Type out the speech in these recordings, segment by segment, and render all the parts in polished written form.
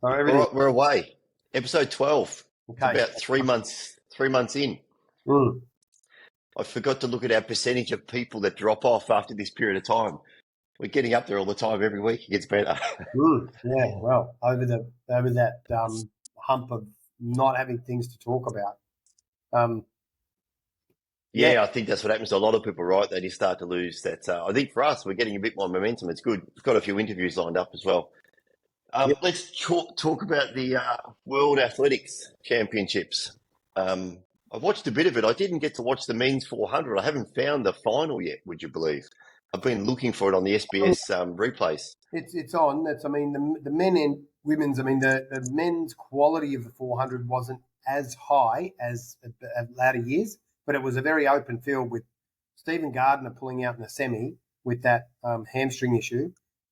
So All everything. right, we're away. Episode 12. Okay. It's about 3 months in. Mm. I forgot to look at our percentage of people that drop off after this period of time. We're getting up there all the time. Every week it gets better. Yeah. Well, over that hump of not having things to talk about. Yeah, I think that's what happens to a lot of people, right? They just start to lose that. I think for us, we're getting a bit more momentum. It's good. We've got a few interviews lined up as well. Yep. Let's talk about the World Athletics Championships. I've watched a bit of it. I didn't get to watch the men's 400. I haven't found the final yet, would you believe? I've been looking for it on the SBS replays. It's on. The men and women's. The men's quality of the 400 wasn't as high as latter years, but it was a very open field with Stephen Gardner pulling out in the semi with that hamstring issue.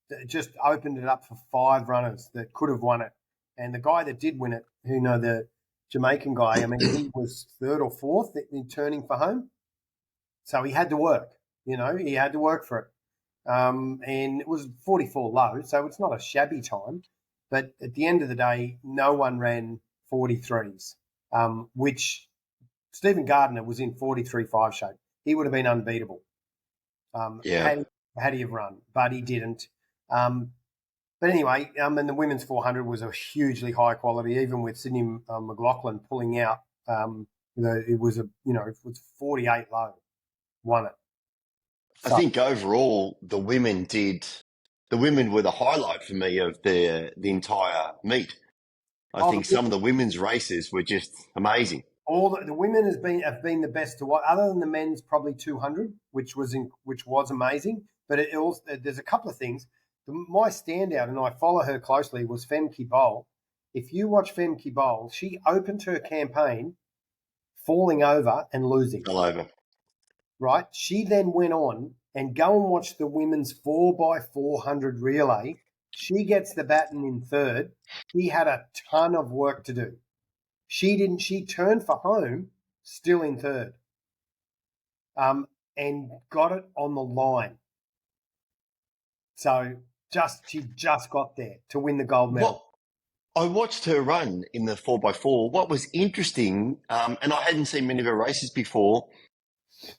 It just opened it up for 5 runners that could have won it. And the guy that did win it, the Jamaican guy, he was 3rd or 4th in turning for home. So he had to work, he had to work for it. And it was 44 low, so it's not a shabby time. But at the end of the day, no one ran 43s, which Stephen Gardner was in 43.5 shape. He would have been unbeatable had he have run, but he didn't. But anyway, and the women's 400 was a hugely high quality, even with Sydney McLaughlin pulling out. It was 48 low, won it. I think overall the women were the highlight for me of the entire meet. I think some of the women's races were just amazing. All the women have been the best to watch, other than the men's probably 200, which was amazing. But there's a couple of things. My standout, and I follow her closely, was Femke Bol. If you watch Femke Bol, she opened her campaign falling over and losing. All over. Right? She then went on and go and watch the women's 4x400 relay. She gets the baton in 3rd. She had a ton of work to do. She turned for home still in 3rd. And got it on the line. So she just got there to win the gold medal. I watched her run in the 4x4. What was interesting, and I hadn't seen many of her races before,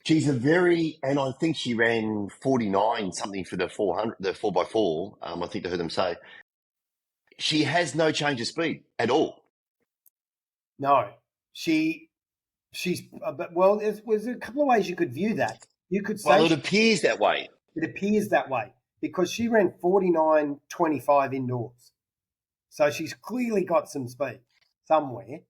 she's and I think she ran 49 something for the 400, the 4x4. I think I heard them say she has no change of speed at all. No, she's well. There's a couple of ways you could view that. You could say it appears that way. It appears that way because she ran 49.25 indoors, so she's clearly got some speed somewhere.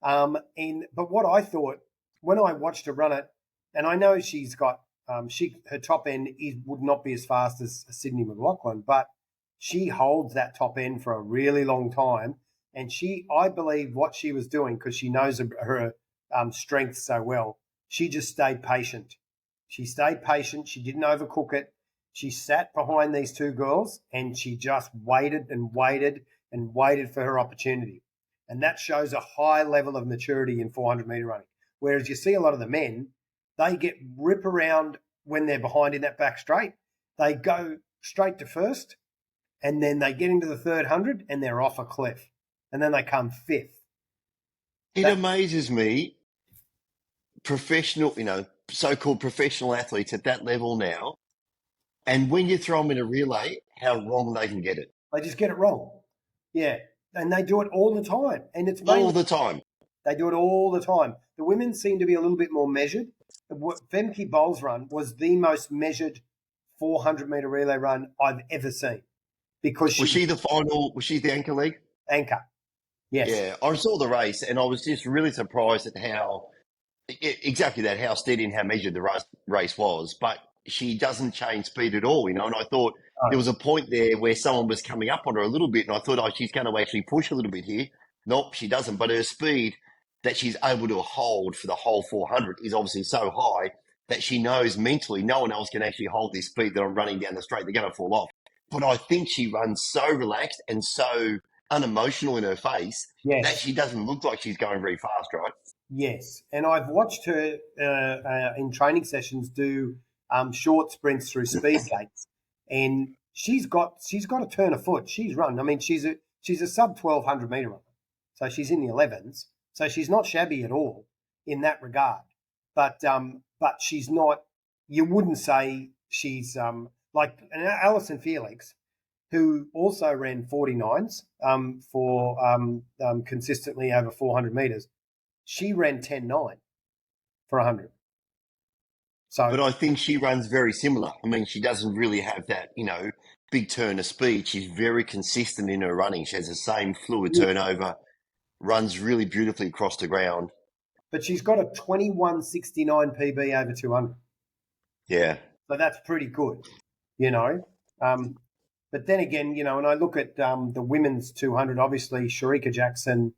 But what I thought when I watched her run it. And I know she's got her top end would not be as fast as Sydney McLaughlin, but she holds that top end for a really long time. And I believe what she was doing, because she knows her strengths so well, she just stayed patient. She stayed patient. She didn't overcook it. She sat behind these 2 girls and she just waited and waited and waited for her opportunity. And that shows a high level of maturity in 400-meter running. Whereas you see a lot of the men, they get rip around when they're behind in that back straight. They go straight to 1st, and then they get into the 300 and they're off a cliff. And then they come 5th. It amazes me, professional, so-called professional athletes at that level now, and when you throw them in a relay, how wrong they can get it. They just get it wrong. Yeah, and they do it all the time. And it's all the time. They do it all the time. The women seem to be a little bit more measured. Femke Bol's run was the most measured 400-meter relay run I've ever seen. Because was she the final? Was she the anchor leg? Anchor, yes. Yeah, I saw the race and I was just really surprised at how steady and how measured the race was. But she doesn't change speed at all, And I thought there was a point there where someone was coming up on her a little bit, and I thought, she's going to actually push a little bit here. Nope, she doesn't. But her speed that she's able to hold for the whole 400 is obviously so high that she knows mentally no one else can actually hold this speed that I'm running down the straight. They're going to fall off. But I think she runs so relaxed and so unemotional in her face that she doesn't look like she's going very fast, right? Yes. And I've watched her in training sessions do short sprints through speed gates, and she's got a turn of foot. She's run. She's she's a sub 1200 metre runner. So she's in the 11s. So she's not shabby at all in that regard. But she's not, you wouldn't say she's like Alison Felix, who also ran 49s for consistently over 400 metres. She ran 10.9 for 100. So, but I think she runs very similar. I mean, she doesn't really have that, big turn of speed. She's very consistent in her running. She has the same fluid turnover, runs really beautifully across the ground. But she's got a 21.69 PB over 200. Yeah. So that's pretty good, But then again, when I look at the women's 200, obviously Sharika Jackson,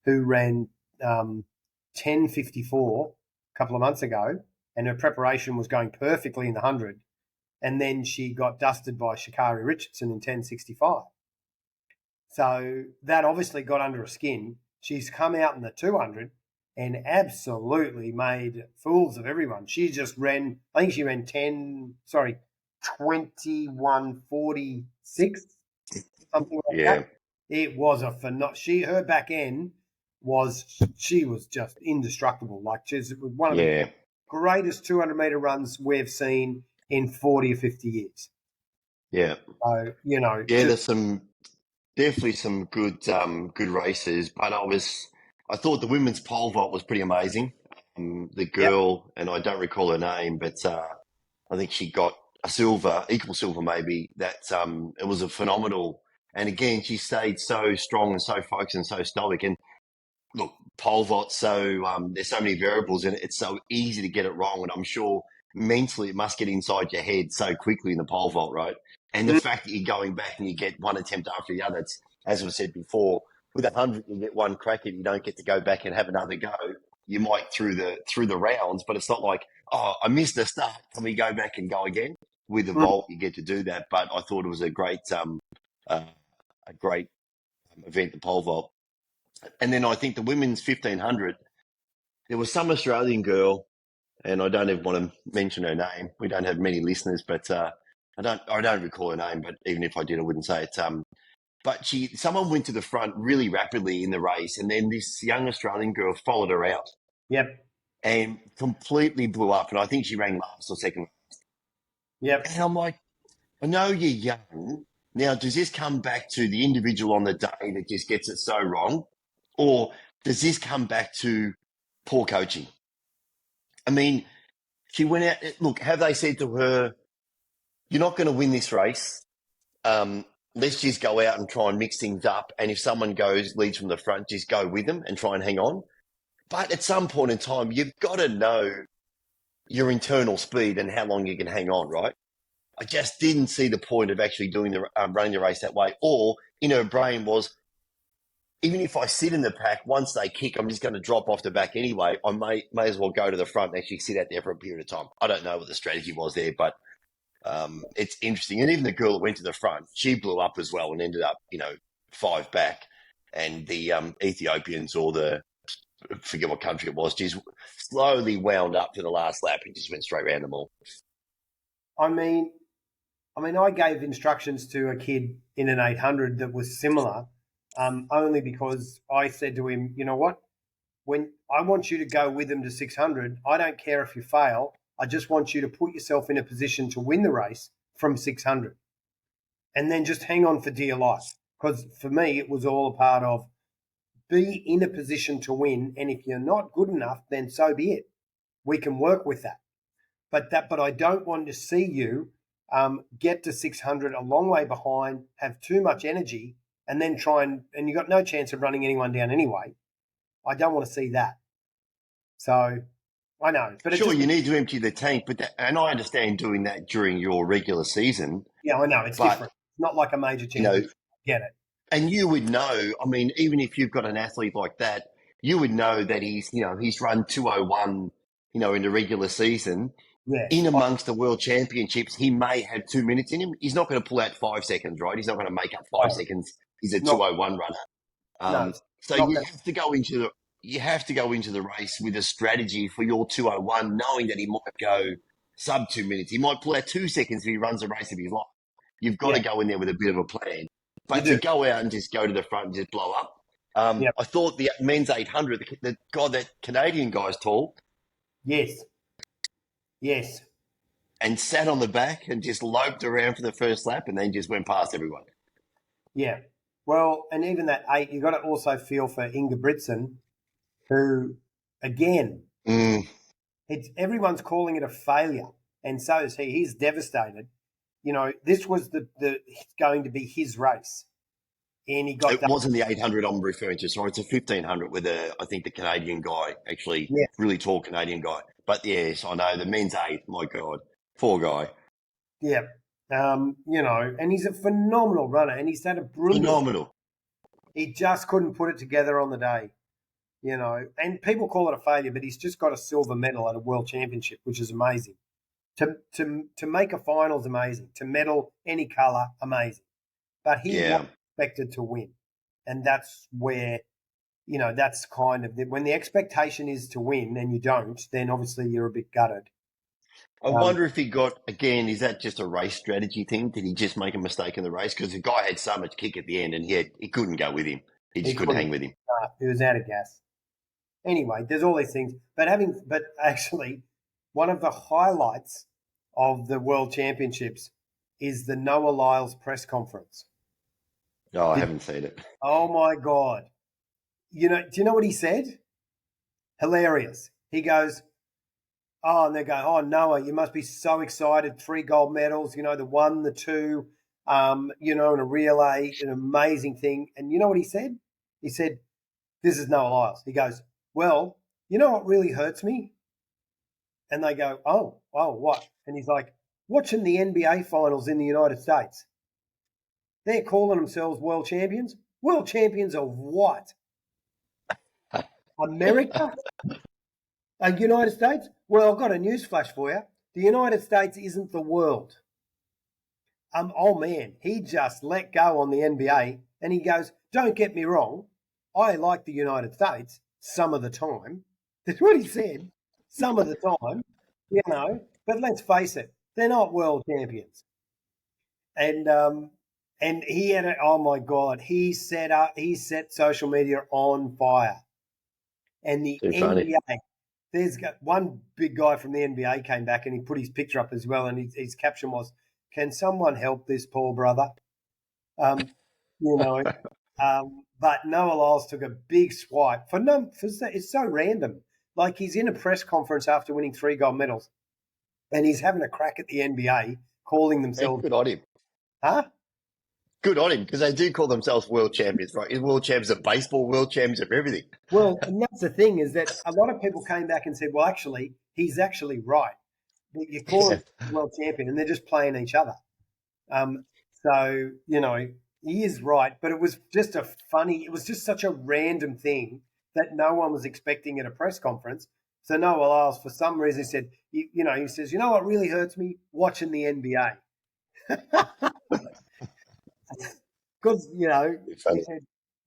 who ran 10.54 a couple of months ago, and her preparation was going perfectly in the 100, and then she got dusted by Sha'Carri Richardson in 10.65. So that obviously got under her skin. She's come out in the 200 and absolutely made fools of everyone. She just ran, I think she ran 21.46, something like that. It was a her back end she was just indestructible. Like she's one of the greatest 200 metre runs we've seen in 40 or 50 years. Yeah. So, there's definitely some good races, but I thought the women's pole vault was pretty amazing. The girl, and I don't recall her name, but I think she got a equal silver maybe. That it was a phenomenal, and again she stayed so strong and so focused and so stoic. And look, pole vault, so there's so many variables in it. It's so easy to get it wrong, and I'm sure mentally it must get inside your head so quickly in the pole vault, right? And the fact that you're going back and you get one attempt after the other, it's, as I said before, with 100 you get one crack at it, you don't get to go back and have another go. You might through the rounds, but it's not like, oh, I missed the start, can we go back and go again? With the vault, you get to do that. But I thought it was a great event, the pole vault. And then I think the women's 1500, there was some Australian girl, and I don't even want to mention her name. We don't have many listeners, but I don't recall her name. But even if I did, I wouldn't say it. But someone went to the front really rapidly in the race, and then this young Australian girl followed her out. Yep. And completely blew up. And I think she ran last or second. Yep. And I'm like, I know you're young. Now, does this come back to the individual on the day that just gets it so wrong? Or does this come back to poor coaching? I mean, she went out. Look, have they said to her, you're not going to win this race. Let's just go out and try and mix things up. And if someone leads from the front, just go with them and try and hang on. But at some point in time, you've got to know your internal speed and how long you can hang on, right? I just didn't see the point of actually doing running the race that way. Or in her brain was, even if I sit in the pack, once they kick, I'm just going to drop off the back anyway. I may as well go to the front and actually sit out there for a period of time. I don't know what the strategy was there, but it's interesting. And even the girl that went to the front, she blew up as well and ended up, 5 back. And the Ethiopians or forget what country it was, just slowly wound up to the last lap and just went straight around them all. I mean, I gave instructions to a kid in an 800 that was similar, only because I said to him, you know what? When I want you to go with them to 600, I don't care if you fail. I just want you to put yourself in a position to win the race from 600 and then just hang on for dear life. Because for me, it was all a part of be in a position to win. And if you're not good enough, then so be it. We can work with that. But I don't want to see you get to 600 a long way behind, have too much energy, and then and you got no chance of running anyone down anyway. I don't want to see that. So I know. But sure, you need to empty the tank, and I understand doing that during your regular season. Yeah, I know. It's different. It's not like a major championship. Get it. And you would know, I mean, even if you've got an athlete like that, you would know that he's run 2:01, in the regular season. Yes. In amongst the World Championships, he may have 2 minutes in him. He's not going to pull out 5 seconds, right? He's not going to make up 5 seconds. He's a 2:01 runner. So you have to go into the race with a strategy for your 2:01, knowing that he might go sub 2 minutes. He might pull out 2 seconds if he runs a race of his life. You've got to go in there with a bit of a plan. You But to do. go out and just go to the front and just blow up, Yep. I thought the men's 800, that Canadian guy's tall Yes. Yes. and sat on the back and just loped around for the first lap and then just went past everyone. Yeah. Well, and even that 8, you got to also feel for Inga Britson, who, again, everyone's calling it a failure, and so is he. He's devastated. This was the going to be his race, and he got It wasn't the 800 I'm referring to. Sorry, it's a 1500 with I think the Canadian guy, actually, yeah, really tall Canadian guy. But yes, I know the men's 8. My God, poor guy, yeah. And he's a phenomenal runner, and he's had a brilliant. phenomenal. He just couldn't put it together on the day, And people call it a failure, but he's just got a silver medal at a World Championship, which is amazing. To make a final is amazing. To medal any colour, amazing. But he was expected to win, and that's where, that's kind of when the expectation is to win and you don't, then obviously you're a bit gutted. I wonder if he got, again, is that just a race strategy thing? Did he just make a mistake in the race? Because the guy had so much kick at the end and he couldn't go with him. He just couldn't hang with him. He was out of gas. Anyway, there's all these things. But actually, one of the highlights of the World Championships is the Noah Lyles press conference. Oh, I haven't seen it. Oh, my God. Do you know what he said? Hilarious. He goes, and they go, oh, Noah, you must be so excited. 3 gold medals, the 1, the 2, and a relay, an amazing thing. And you know what he said? He said, this is Noah Lyles. He goes, well, you know what really hurts me? And they go, oh, what? And he's like, watching the NBA finals in the United States. They're calling themselves world champions. World champions of what? America? United States? Well, I've got a news flash for you. The United States isn't the world. Oh, man, he just let go on the NBA and he goes, don't get me wrong, I like the United States some of the time. That's what he said, some of the time, but let's face it, they're not world champions. And he had it, oh, my God, he set social media on fire. And the NBA, there's got one big guy from the NBA came back and he put his picture up as well, and his caption was, "Can someone help this poor brother?" But Noah Lyles took a big swipe it's so random. Like, he's in a press conference after winning 3 gold medals, and he's having a crack at the NBA, calling themselves. Good on him. Huh? Good on him, because they do call themselves world champions, right? World champions of baseball, world champions of everything. Well, and that's the thing, is that a lot of people came back and said, well, actually, he's actually right. You call him world champion, and they're just playing each other. So, he is right, but it was just it was just such a random thing that no one was expecting at a press conference. So Noah Lyles, for some reason, said, he says, you know what really hurts me? Watching the NBA. Because,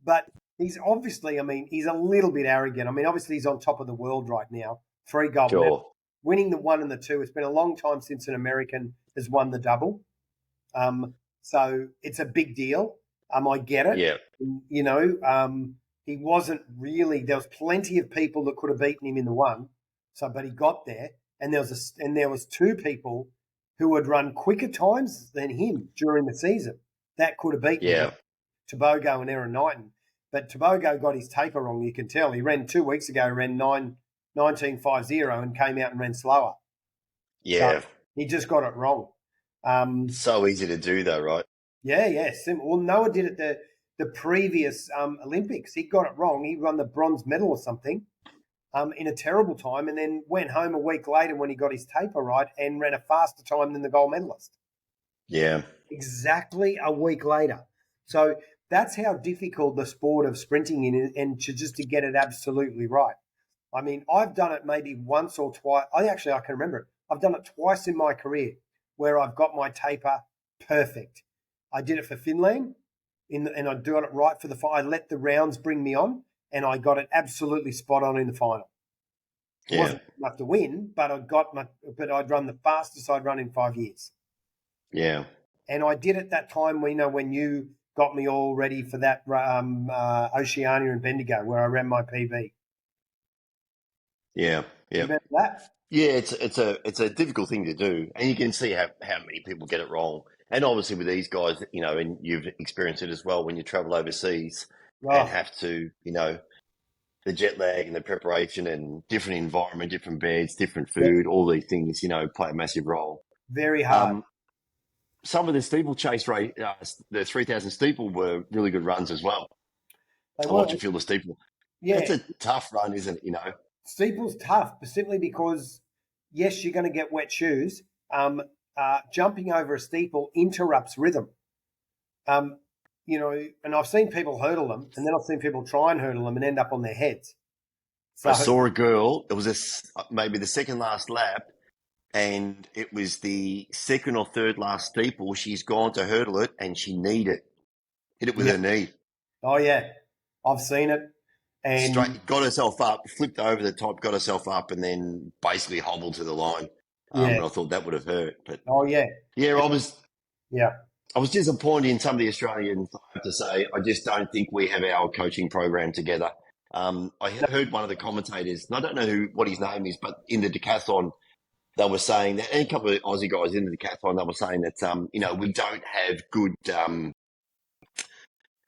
but he's obviously, he's a little bit arrogant. Obviously he's on top of the world right now. 3 gold medals, winning the 1 and the 2. It's been a long time since an American has won the double. So it's a big deal. I get it. Yeah. He wasn't really, there was plenty of people that could have beaten him in the 1. But he got there, and there was 2 people who had run quicker times than him during the season that could have beaten him. Tobago and Aaron Knighton. But Tobago got his taper wrong, you can tell. He ran 2 weeks ago, ran 19.50 and came out and ran slower. Yeah. So he just got it wrong. So easy to do, though, right? Yeah. Well, Noah did it the previous Olympics. He got it wrong. He won the bronze medal or something in a terrible time, and then went home a week later when he got his taper right and ran a faster time than the gold medalist. Yeah. Exactly a week later. So that's how difficult the sport of sprinting is, and to get it absolutely right. I've done it maybe once or twice. I can remember it. I've done it twice in my career where I've got my taper perfect. I did it for Finland, and I do it right for the final. I let the rounds bring me on, and I got it absolutely spot on in the final. It wasn't enough to win, but I'd run the fastest I'd run in 5 years. Yeah. And I did it that time when you got me all ready for that Oceania and Bendigo where I ran my PB. Yeah. Yeah. Remember that? Yeah, it's a difficult thing to do, and you can see how many people get it wrong. And obviously with these guys, and you've experienced it as well when you travel overseas and Oh, have to, the jet lag and the preparation and different environment, different beds, different food, all these things, play a massive role. very hard. Some of the steeplechase race, the 3,000 steeple were really good runs as well. They I were. watched you feel the steeple. Yeah. It's a tough run, isn't it? Steeple's tough, but simply because, yes, you're going to get wet shoes. Jumping over a steeple interrupts rhythm. And I've seen people hurdle them, and then I've seen people try and hurdle them and end up on their heads. So, I saw a girl, it was maybe the second last lap, and it was the second or third last steeple. She's gone to hurdle it, and she kneed it. Hit it with her knee. Oh, yeah. I've seen it. And straight, got herself up, flipped over the top, got herself up, and then basically hobbled to the line. And I thought that would have hurt. But I was disappointed in some of the Australians, I have to say. I just don't think we have our coaching program together. I heard one of the commentators, and I don't know what his name is, but in the decathlon, they were saying that, and a couple of Aussie guys in the decathlon, they were saying that, we don't have good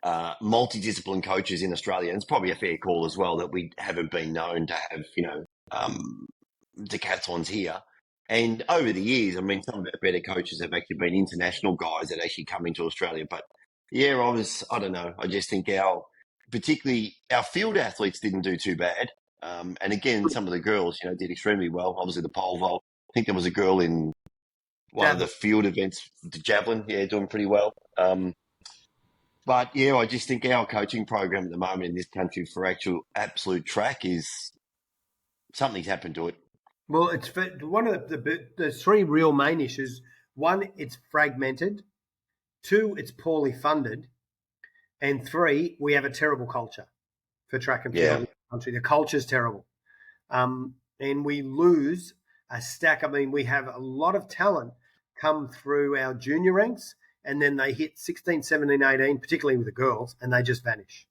multidiscipline coaches in Australia. And it's probably a fair call as well that we haven't been known to have, decathlons here. And over the years, I mean, some of our better coaches have actually been international guys that actually come into Australia. But yeah, I don't know. I just think particularly our field athletes didn't do too bad. And again, some of the girls, did extremely well. Obviously the pole vault. I think there was a girl in one of the field events, the javelin, doing pretty well. But yeah, I just think our coaching program at the moment in this country for absolute track is something's happened to it. Well, it's one of the three real main issues. One, it's fragmented. Two, it's poorly funded. And three, we have a terrible culture for track and field in the country. The culture's terrible. And we lose a stack. I mean, we have a lot of talent come through our junior ranks, and then they hit 16, 17, 18, particularly with the girls, and they just vanish.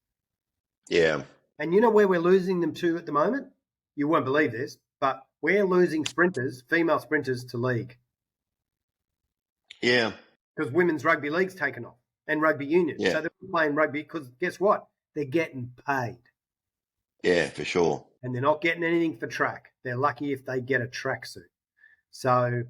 Yeah. And you know where we're losing them to at the moment? You won't believe this, but we're losing female sprinters to league. Yeah. Because women's rugby league's taken off and rugby union. Yeah. So they're playing rugby because guess what? They're getting paid. Yeah, for sure. And they're not getting anything for track. They're lucky if they get a tracksuit. So,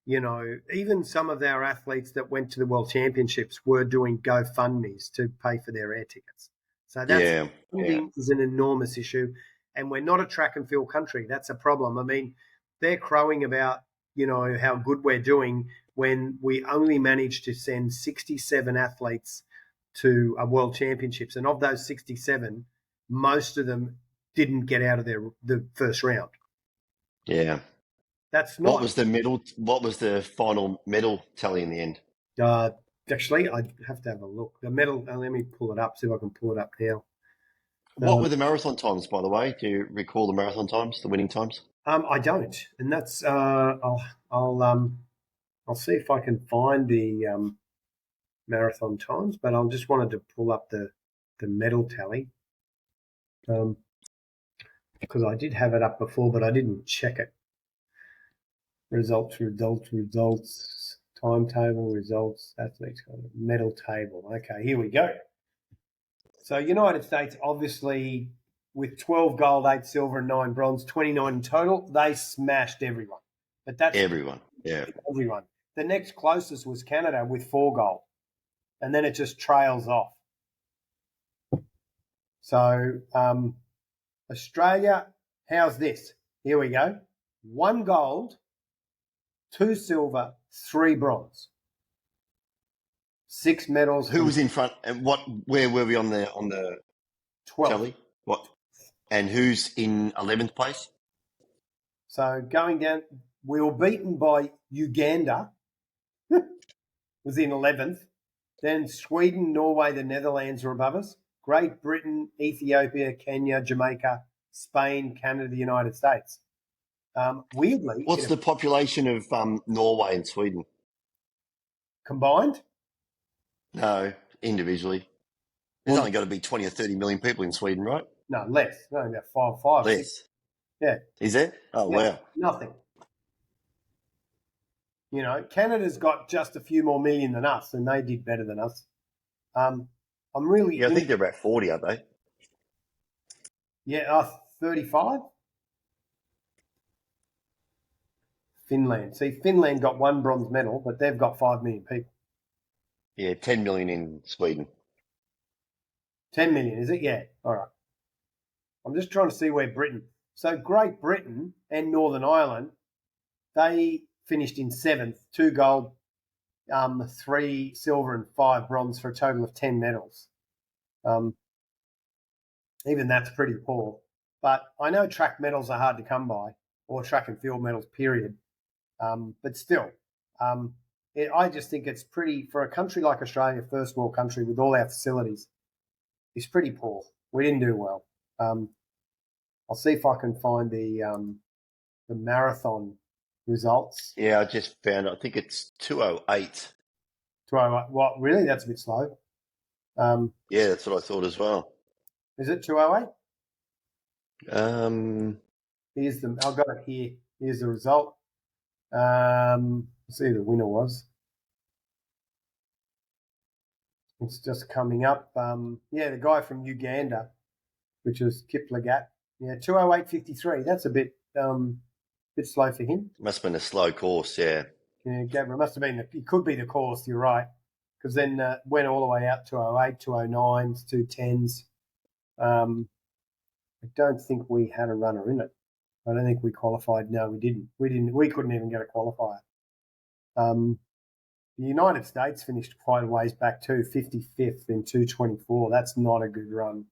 even some of our athletes that went to the World Championships were doing GoFundMes to pay for their air tickets. So that's is an enormous issue. And we're not a track and field country. That's a problem. I mean, they're crowing about, how good we're doing when we only managed to send 67 athletes to a World Championships. And of those 67, most of them didn't get out of the first round. Yeah. That's not. What was the final medal tally in the end? Actually, I'd have to have a look. The medal, let me pull it up, see if I can pull it up now. What were the marathon times, by the way? Do you recall the marathon times, the winning times? I don't, and that's I'll see if I can find the marathon times, but I just wanted to pull up the medal tally because I did have it up before, but I didn't check it. Results, timetable, results, athletes, medal table. Okay, here we go. So United States, obviously, with 12 gold, 8 silver, and 9 bronze, 29 in total, they smashed everyone. But that's everyone, yeah. Everyone. The next closest was Canada with 4 gold. And then it just trails off. So Australia, how's this? Here we go. 1 gold, 2 silver, 3 bronze. 6 medals. Who was in front and where were we on the 12th. tally? What? And who's in 11th place? So going down, we were beaten by Uganda, was in 11th. Then Sweden, Norway, the Netherlands are above us. Great Britain, Ethiopia, Kenya, Jamaica, Spain, Canada, the United States. Weirdly, what's the population of Norway and Sweden combined? No, individually. There's only got to be 20 or 30 million people in Sweden, right? No, less. No, about five, Less. 6. Yeah. Is there? Oh, Yeah, wow. nothing. You know, Canada's got just a few more million than us, and they did better than us. I'm really... Yeah, I think they're about 40, aren't they? Yeah, 35? Finland. See, Finland got 1 bronze medal, but they've got 5 million people. Yeah, 10 million in Sweden. 10 million, is it? Yeah. All right. I'm just trying to see where Britain... So Great Britain and Northern Ireland, they finished in 7th, 2 gold, 3 silver and 5 bronze for a total of 10 medals. Even that's pretty poor. But I know track medals are hard to come by, or track and field medals, period. But still, I just think it's pretty, for a country like Australia, first world country with all our facilities, it's pretty poor. We didn't do well. I'll see if I can find the marathon results. Yeah, I just found it. I think it's 2:08. What? Really? That's a bit slow. Yeah, that's what I thought as well. Is it 2:08? Here's I've got it here. Here's the result. Let's see who the winner was. It's just coming up. The guy from Uganda, which was Kiplagat. Yeah, 2:08.53. That's a bit slow for him. Must have been a slow course, yeah. Yeah, Gabriel must have been. It could be the course. You're right, because then went all the way out to 2:08, 2:09s, 2:10s. I don't think we had a runner in it. I don't think we qualified. No, we didn't. We couldn't even get a qualifier. The United States finished quite a ways back too, 55th in 2:24. That's not a good run.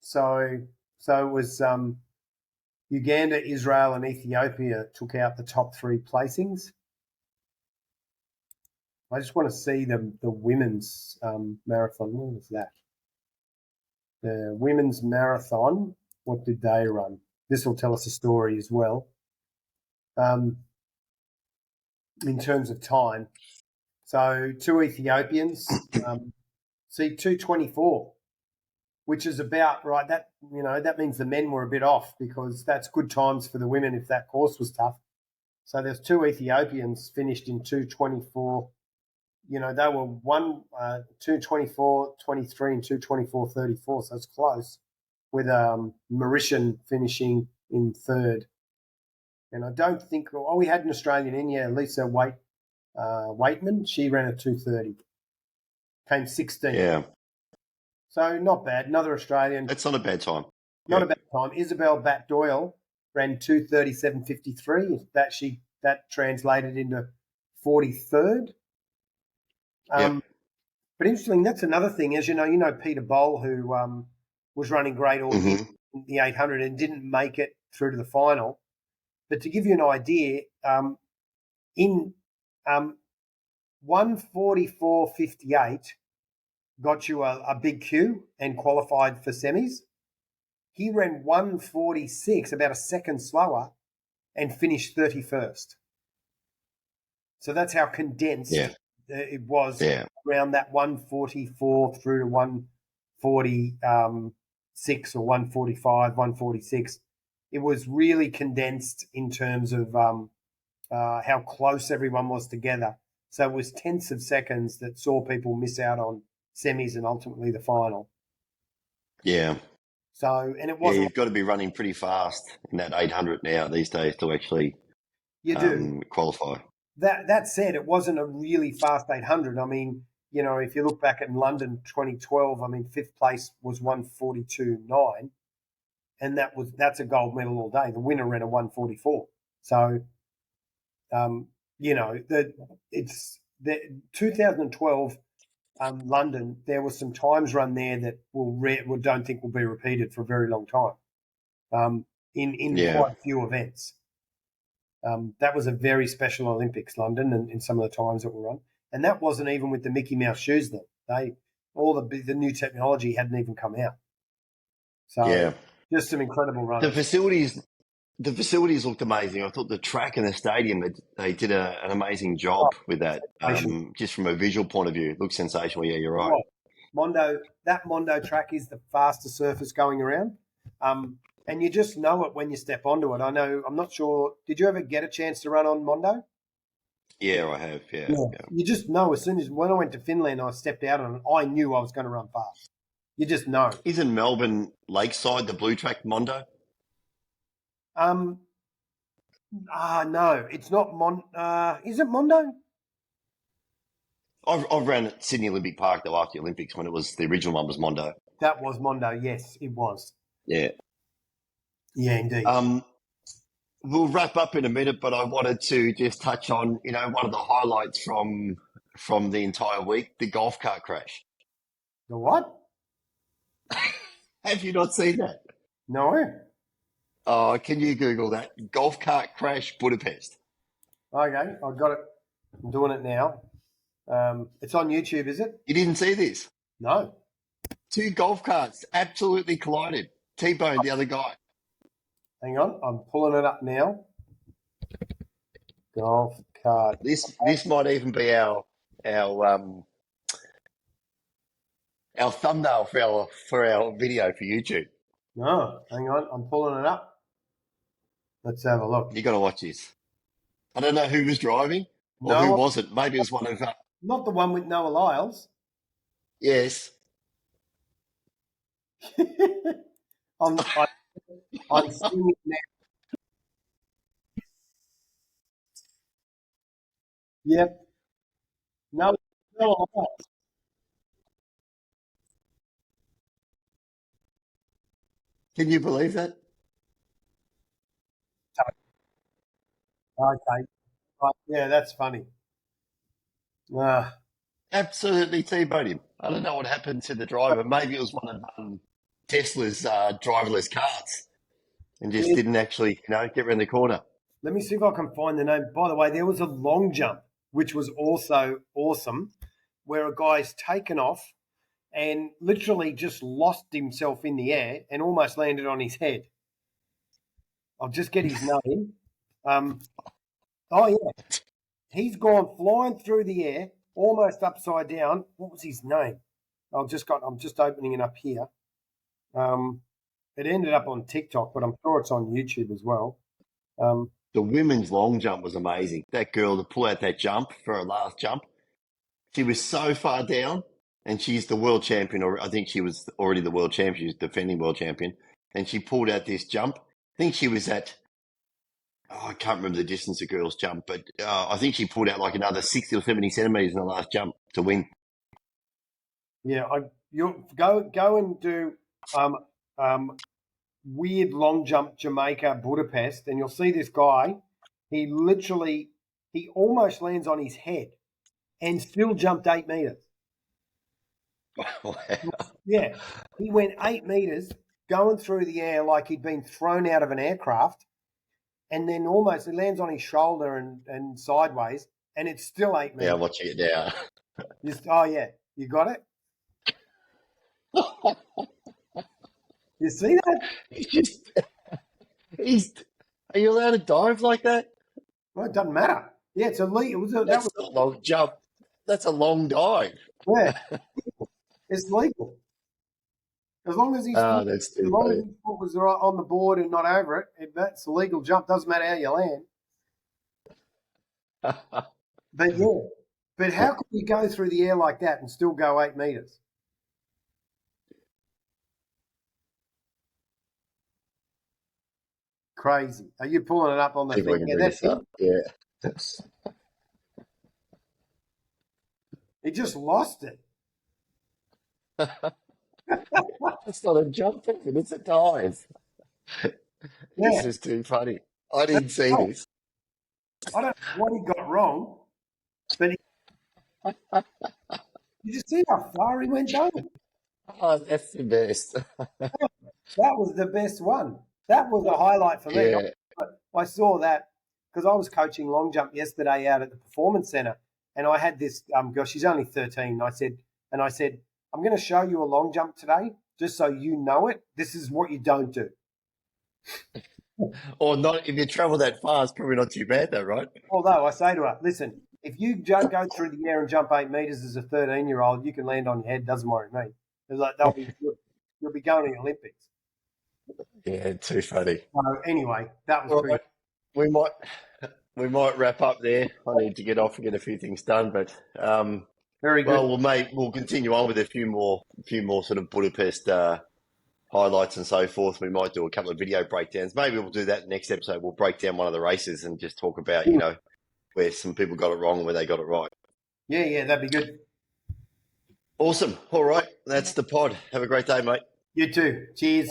So it was Uganda, Israel, and Ethiopia took out the top 3 placings. I just want to see the women's marathon. What was that? The women's marathon. What did they run? This will tell us a story as well. In terms of time. So 2 Ethiopians, 2:24, which is about right. That means the men were a bit off, because that's good times for the women if that course was tough. So there's 2 Ethiopians finished in 2:24. They were 2:24.23 and 2:24.34, so it's close, with Mauritian finishing in 3rd. And I don't think we had an Australian in, Lisa Waitman. She ran at 2:30, came 16th. Yeah. So not bad. Another Australian. That's not a bad time. Not a bad time. Isabel Bat-Doyle ran 2:37.53. That translated into 43rd. But interesting, that's another thing. As you know Peter Boll, who was running great all year in the 800 and didn't make it through to the final. But to give you an idea, in 1:44.58 got you a big queue and qualified for semis. He ran 1:46, about a second slower, and finished 31st. So that's how condensed it was, around that 1:44 through to 1:46 or 1:45, 1:46. It was really condensed in terms of how close everyone was together. So it was tenths of seconds that saw people miss out on semis and ultimately the final. Yeah. So, and it wasn't. You've got to be running pretty fast in that 800 now these days to actually qualify. That said, it wasn't a really fast 800. I mean, if you look back at London 2012, I mean, 5th place was 1:42.9, and that's a gold medal all day. The winner ran a 1:44. So, it's the 2012 London. There were some times run there that we don't think will be repeated for a very long time. In quite a few events. That was a very special Olympics, London, and in some of the times that were run. And that wasn't even with the Mickey Mouse shoes then. All the new technology hadn't even come out. So just some incredible runs. The facilities The facilities looked amazing. I thought the track and the stadium, they did an amazing job with that. Just from a visual point of view, it looks sensational. Yeah, you're right. That Mondo track is the fastest surface going around. And you just know it when you step onto it. I'm not sure. Did you ever get a chance to run on Mondo? Yeah, I have. Yeah. You just know as soon as when I went to Finland, I stepped out on it. I knew I was going to run fast. You just know. Isn't Melbourne Lakeside the blue track Mondo? No, it's not is it Mondo? I've ran at Sydney Olympic Park though after the Olympics when it was the original one was Mondo. That was Mondo. Yes, it was. Yeah. Yeah, indeed. We'll wrap up in a minute, but I wanted to just touch on, one of the highlights from the entire week, the golf cart crash. The what? Have you not seen that? No. Oh, can you Google that? Golf cart crash Budapest. Okay, I've got it. I'm doing it now. It's on YouTube, is it? You didn't see this? No. 2 golf carts absolutely collided. T-boned the other guy. Hang on, I'm pulling it up now. Golf cart. This might even be our thumbnail for our video for YouTube. No, hang on, I'm pulling it up. Let's have a look. You got to watch this. I don't know who was driving or who wasn't. Maybe it was one of. Not the one with Noah Lyles. Yes. I'm seeing it now. Yep. No Lyles. Can you believe that? Okay. Right. Yeah, that's funny. Absolutely T-boned him. I don't know what happened to the driver. Maybe it was one of Tesla's driverless carts and just didn't actually, get around the corner. Let me see if I can find the name. By the way, there was a long jump, which was also awesome, where a guy's taken off and literally just lost himself in the air and almost landed on his head. I'll just get his name. Yeah. He's gone flying through the air, almost upside down. What was his name? I'm just opening it up here. It ended up on TikTok, but I'm sure it's on YouTube as well. The women's long jump was amazing. That girl to pull out that jump for her last jump, she was so far down, and she's the world champion, or I think she was already the world champion. She was defending world champion, and she pulled out this jump. I think she was at, I can't remember the distance the girls jumped, but I think she pulled out like another 60 or 70 centimetres in the last jump to win. Yeah, you go and do weird long jump Jamaica Budapest, and you'll see this guy. He almost lands on his head and still jumped 8 meters. Wow. Yeah, he went 8 meters going through the air like he'd been thrown out of an aircraft, and then almost it lands on his shoulder and sideways, and it's still 8 meters. Yeah, I'm watching it now. You got it? You see that? Are you allowed to dive like that? Well, it doesn't matter. Yeah, it's illegal. That's a long jump. That's a long dive. Yeah, it's legal. As long as his foot was on the board and not over it, that's a legal jump. Doesn't matter how you land. But how could you go through the air like that and still go 8 meters? Crazy. Are you pulling it up on the thing? Yeah, that's it. Yeah. He just lost it. It's not a jump, it's a dive. Yeah. This is too funny. I didn't see this. I don't know what he got wrong, but you just see how far he went down. Oh, that's the best. That was the best one. That was a highlight for me. Yeah. I saw that because I was coaching long jump yesterday out at the Performance Centre, and I had this girl. She's only 13. I said, I'm going to show you a long jump today, just so you know it. This is what you don't do. Or not, if you travel that far, it's probably not too bad though, right? Although I say to her, listen, if you go through the air and jump 8 meters as a 13-year-old, you can land on your head. Doesn't worry me. It's like you'll be going to the Olympics. Yeah, too funny. So anyway, that was All pretty. right. We might wrap up there. I need to get off and get a few things done, but Very good. well, we'll continue on with a few more sort of Budapest highlights and so forth. We might do a couple of video breakdowns. Maybe we'll do that next episode. We'll break down one of the races and just talk about, where some people got it wrong and where they got it right. Yeah, that'd be good. Awesome. All right. That's the pod. Have a great day, mate. You too. Cheers.